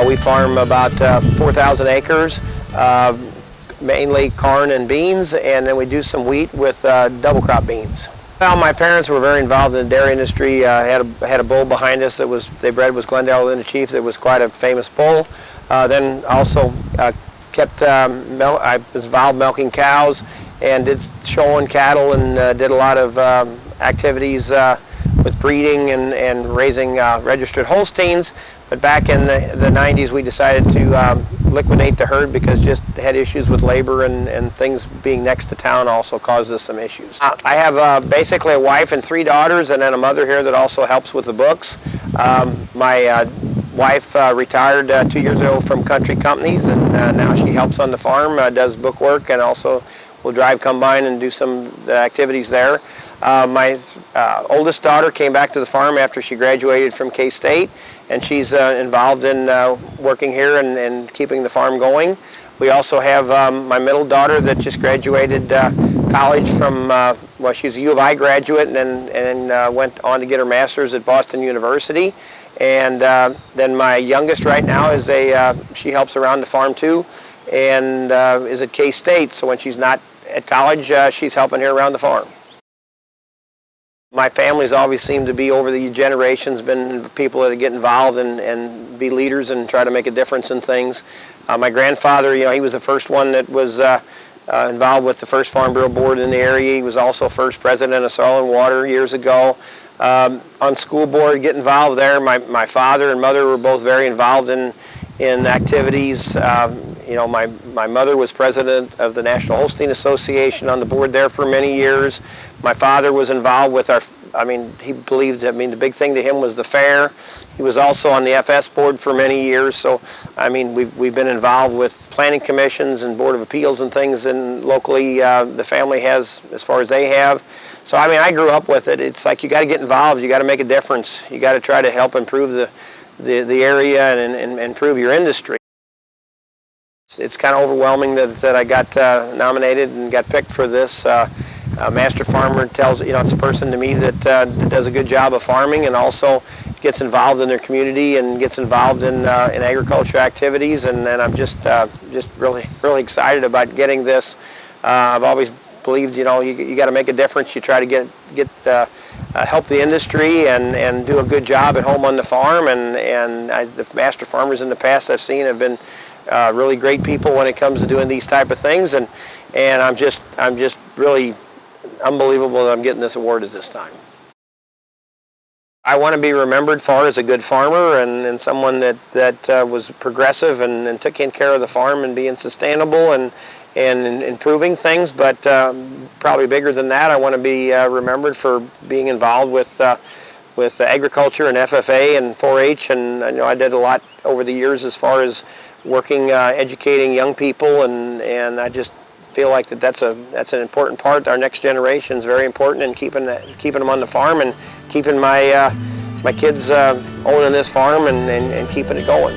We farm about 4,000 acres, mainly corn and beans, and then we do some wheat with double crop beans. Well, my parents were very involved in the dairy industry. Had a bull behind us that they bred was Glendale Linda Chief. That was quite a famous bull. Then also I was involved milking cows and did showing cattle and did a lot of activities with breeding and raising registered Holsteins. But back in the 90s, we decided to liquidate the herd because just had issues with labor and things being next to town also caused us some issues. I have basically a wife and 3 daughters and then a mother here that also helps with the books. My wife retired 2 years ago from country companies, and now she helps on the farm, does book work, and also will drive combine and do some activities there. My oldest daughter came back to the farm after she graduated from K-State, and she's involved in working here and keeping the farm going. We also have my middle daughter that just graduated college from, well, she's a U of I graduate and went on to get her master's at Boston University. And then my youngest right now is she helps around the farm too, and is at K-State, so when she's not at college, she's helping here around the farm. My family's always seemed to be, over the generations, been people that get involved and be leaders and try to make a difference in things. My grandfather, he was the first one that was involved with the first Farm Bureau Board in the area. He was also first president of Soil and Water years ago. On school board, get involved there. My father and mother were both very involved in activities. My mother was president of the National Holstein Association on the board there for many years. My father was involved with he believed, the big thing to him was the fair. He was also on the FS board for many years, so, we've been involved with planning commissions and board of appeals and things, and locally the family has, as far as they have. So, I grew up with it. It's like you got to get involved, you got to make a difference, you got to try to help improve the area and improve your industry. It's kind of overwhelming that I got nominated and got picked for this. Master Farmer tells, it's a person to me that does a good job of farming and also gets involved in their community and gets involved in agriculture activities, and I'm just really excited about getting this. I've always believed, you got to make a difference. You try to help the industry and do a good job at home on the farm, and the Master Farmers in the past I've seen have been really great people when it comes to doing these type of things, and I'm just really unbelievable that I'm getting this award at this time. I want to be remembered for as a good farmer and someone that was progressive and took care of the farm and being sustainable and improving things, but probably bigger than that, I want to be remembered for being involved with agriculture and FFA and 4-H, and I did a lot over the years as far as working, educating young people, and I just feel like that's an important part. Our next generation is very important in keeping them on the farm and keeping my kids owning this farm and keeping it going.